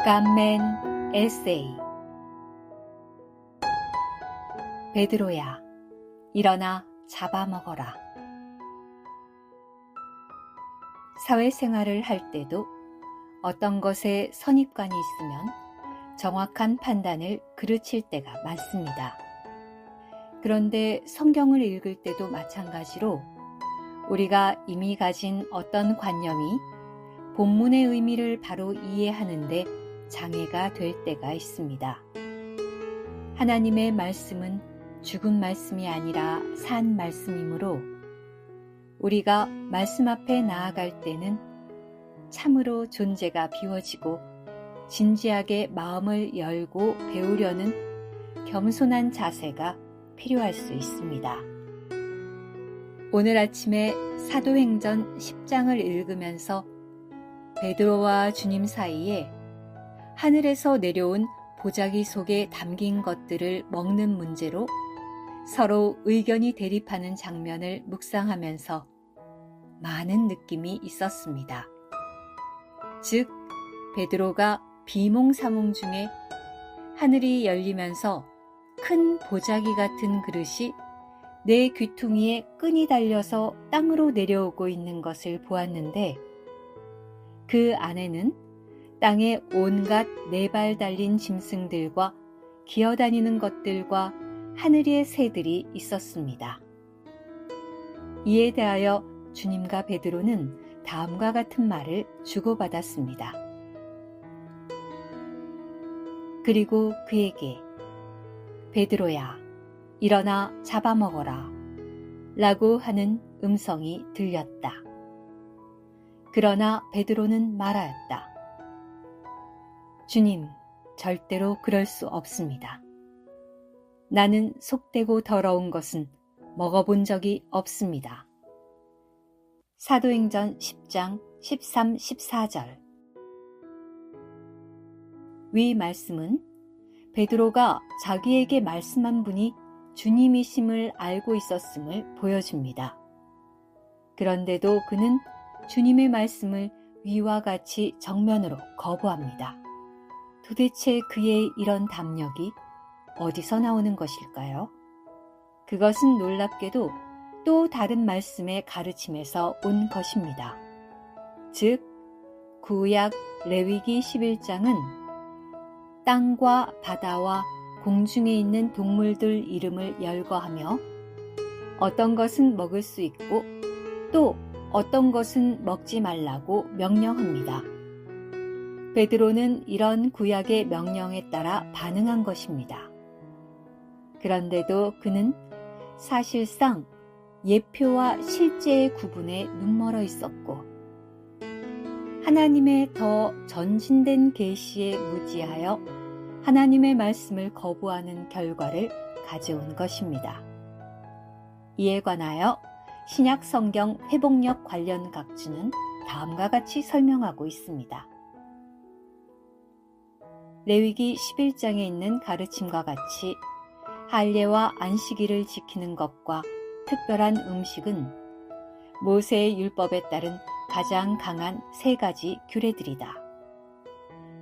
간멘 에세이. 베드로야, 일어나 잡아먹어라. 사회생활을 할 때도 어떤 것에 선입관이 있으면 정확한 판단을 그르칠 때가 많습니다. 그런데 성경을 읽을 때도 마찬가지로 우리가 이미 가진 어떤 관념이 본문의 의미를 바로 이해하는데 장애가 될 때가 있습니다. 하나님의 말씀은 죽은 말씀이 아니라 산 말씀이므로 우리가 말씀 앞에 나아갈 때는 참으로 존재가 비워지고 진지하게 마음을 열고 배우려는 겸손한 자세가 필요할 수 있습니다. 오늘 아침에 사도행전 10장을 읽으면서 베드로와 주님 사이에 하늘에서 내려온 보자기 속에 담긴 것들을 먹는 문제로 서로 의견이 대립하는 장면을 묵상하면서 많은 느낌이 있었습니다. 즉, 베드로가 비몽사몽 중에 하늘이 열리면서 큰 보자기 같은 그릇이 내 귀퉁이에 끈이 달려서 땅으로 내려오고 있는 것을 보았는데 그 안에는 땅에 온갖 4발 달린 짐승들과 기어다니는 것들과 하늘의 새들이 있었습니다. 이에 대하여 주님과 베드로는 다음과 같은 말을 주고받았습니다. 그리고 그에게 베드로야, 일어나 잡아먹어라 라고 하는 음성이 들렸다. 그러나 베드로는 말하였다. 주님, 절대로 그럴 수 없습니다. 나는 속되고 더러운 것은 먹어본 적이 없습니다. 사도행전 10장 13, 14절. 위 말씀은 베드로가 자기에게 말씀한 분이 주님이심을 알고 있었음을 보여줍니다. 그런데도 그는 주님의 말씀을 위와 같이 정면으로 거부합니다. 도대체 그의 이런 담력이 어디서 나오는 것일까요? 그것은 놀랍게도 또 다른 말씀의 가르침에서 온 것입니다. 즉, 구약 레위기 11장은 땅과 바다와 공중에 있는 동물들 이름을 열거하며 어떤 것은 먹을 수 있고 또 어떤 것은 먹지 말라고 명령합니다. 베드로는 이런 구약의 명령에 따라 반응한 것입니다. 그런데도 그는 사실상 예표와 실제의 구분에 눈멀어 있었고 하나님의 더 전진된 계시에 무지하여 하나님의 말씀을 거부하는 결과를 가져온 것입니다. 이에 관하여 신약 성경 회복력 관련 각주는 다음과 같이 설명하고 있습니다. 레위기 11장에 있는 가르침과 같이 할례와 안식일을 지키는 것과 특별한 음식은 모세의 율법에 따른 가장 강한 3가지 규례들이다.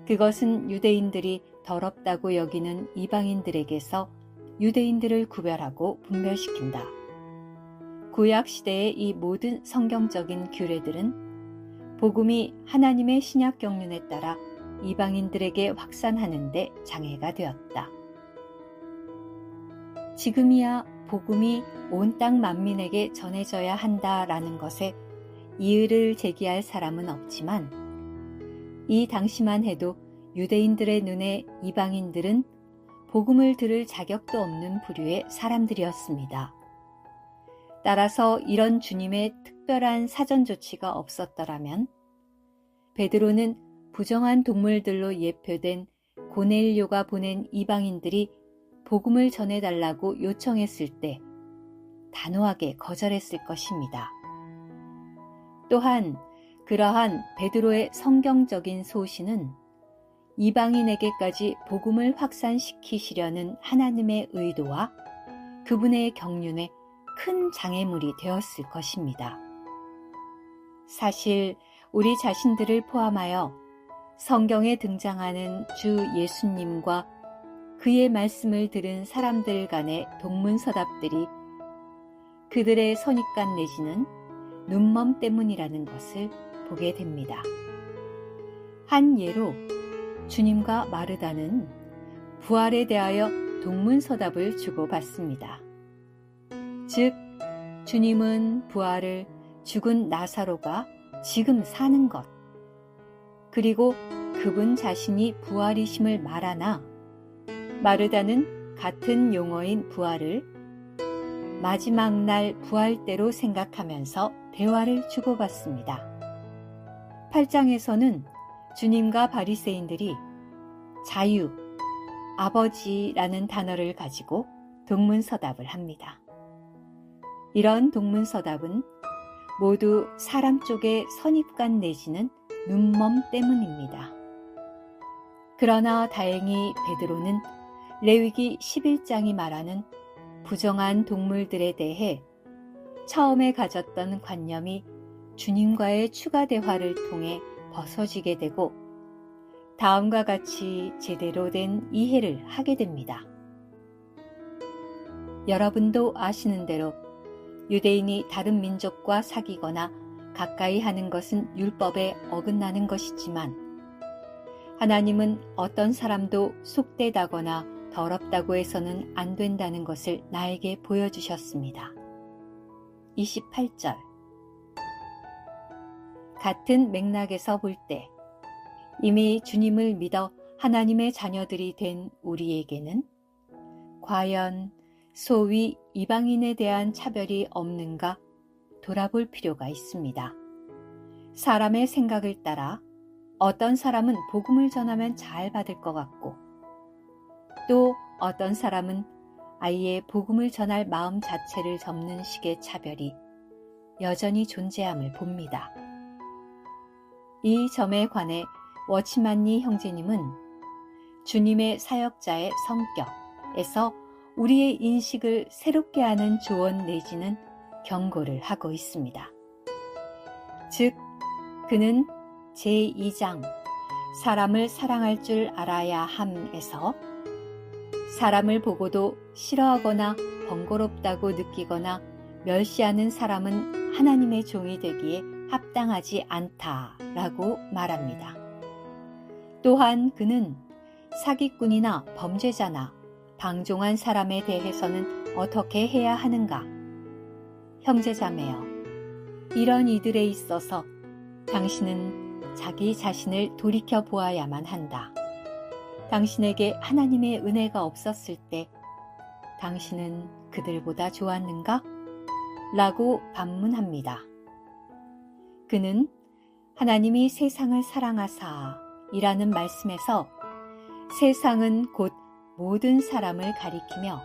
그것은 유대인들이 더럽다고 여기는 이방인들에게서 유대인들을 구별하고 분별시킨다. 구약 시대의 이 모든 성경적인 규례들은 복음이 하나님의 신약 경륜에 따라 이방인들에게 확산하는 데 장애가 되었다. 지금이야 복음이 온 땅 만민에게 전해져야 한다라는 것에 이의를 제기할 사람은 없지만 이 당시만 해도 유대인들의 눈에 이방인들은 복음을 들을 자격도 없는 부류의 사람들이었습니다. 따라서 이런 주님의 특별한 사전 조치가 없었더라면 베드로는 부정한 동물들로 예표된 고넬료가 보낸 이방인들이 복음을 전해달라고 요청했을 때 단호하게 거절했을 것입니다. 또한 그러한 베드로의 성경적인 소신은 이방인에게까지 복음을 확산시키시려는 하나님의 의도와 그분의 경륜에 큰 장애물이 되었을 것입니다. 사실 우리 자신들을 포함하여 성경에 등장하는 주 예수님과 그의 말씀을 들은 사람들 간의 동문서답들이 그들의 선입관 내지는 눈먼 때문이라는 것을 보게 됩니다. 한 예로 주님과 마르다는 부활에 대하여 동문서답을 주고받습니다. 즉, 주님은 부활을 죽은 나사로가 지금 사는 것, 그리고 그분 자신이 부활이심을 말하나 마르다는 같은 용어인 부활을 마지막 날 부활 때로 생각하면서 대화를 주고받습니다. 8장에서는 주님과 바리새인들이 자유, 아버지라는 단어를 가지고 동문서답을 합니다. 이런 동문서답은 모두 사람 쪽의 선입관 내지는 눈먼 때문입니다. 그러나 다행히 베드로는 레위기 11장이 말하는 부정한 동물들에 대해 처음에 가졌던 관념이 주님과의 추가 대화를 통해 벗어지게 되고 다음과 같이 제대로 된 이해를 하게 됩니다. 여러분도 아시는 대로 유대인이 다른 민족과 사귀거나 가까이 하는 것은 율법에 어긋나는 것이지만 하나님은 어떤 사람도 속되다거나 더럽다고 해서는 안 된다는 것을 나에게 보여주셨습니다. 28절 같은 맥락에서 볼 때 이미 주님을 믿어 하나님의 자녀들이 된 우리에게는 과연 소위 이방인에 대한 차별이 없는가 돌아볼 필요가 있습니다. 사람의 생각을 따라 어떤 사람은 복음을 전하면 잘 받을 것 같고 또 어떤 사람은 아예 복음을 전할 마음 자체를 접는 식의 차별이 여전히 존재함을 봅니다. 이 점에 관해 워치만니 형제님은 주님의 사역자의 성격에서 우리의 인식을 새롭게 하는 조언 내지는 경고를 하고 있습니다. 즉, 그는 제2장 사람을 사랑할 줄 알아야 함에서 사람을 보고도 싫어하거나 번거롭다고 느끼거나 멸시하는 사람은 하나님의 종이 되기에 합당하지 않다라고 말합니다. 또한 그는 사기꾼이나 범죄자나 방종한 사람에 대해서는 어떻게 해야 하는가? 형제자매여, 이런 이들에 있어서 당신은 자기 자신을 돌이켜 보아야만 한다. 당신에게 하나님의 은혜가 없었을 때 당신은 그들보다 좋았는가? 라고 반문합니다. 그는 하나님이 세상을 사랑하사 이라는 말씀에서 세상은 곧 모든 사람을 가리키며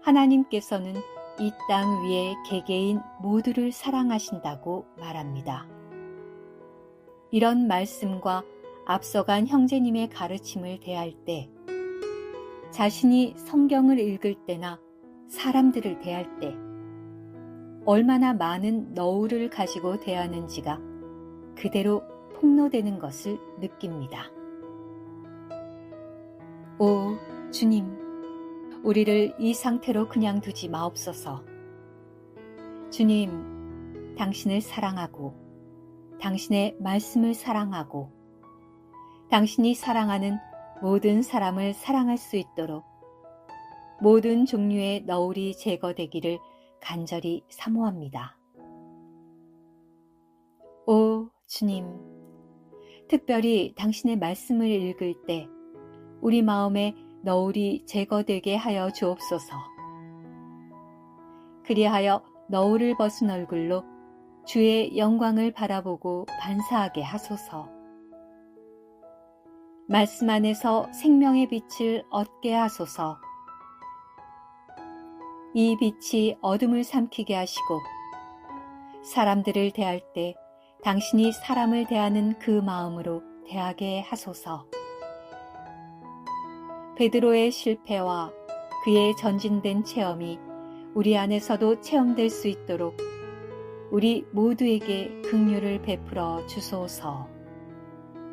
하나님께서는 이 땅 위의 개개인 모두를 사랑하신다고 말합니다. 이런 말씀과 앞서간 형제님의 가르침을 대할 때 자신이 성경을 읽을 때나 사람들을 대할 때 얼마나 많은 너울을 가지고 대하는지가 그대로 폭로되는 것을 느낍니다. 오 주님, 우리를 이 상태로 그냥 두지 마옵소서. 주님, 당신을 사랑하고 당신의 말씀을 사랑하고 당신이 사랑하는 모든 사람을 사랑할 수 있도록 모든 종류의 너울이 제거되기를 간절히 사모합니다. 오 주님, 특별히 당신의 말씀을 읽을 때 우리 마음에 너울이 제거되게 하여 주옵소서. 그리하여 너울을 벗은 얼굴로 주의 영광을 바라보고 반사하게 하소서. 말씀 안에서 생명의 빛을 얻게 하소서. 이 빛이 어둠을 삼키게 하시고 사람들을 대할 때 당신이 사람을 대하는 그 마음으로 대하게 하소서. 베드로의 실패와 그의 전진된 체험이 우리 안에서도 체험될 수 있도록 우리 모두에게 긍휼을 베풀어 주소서.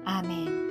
아멘.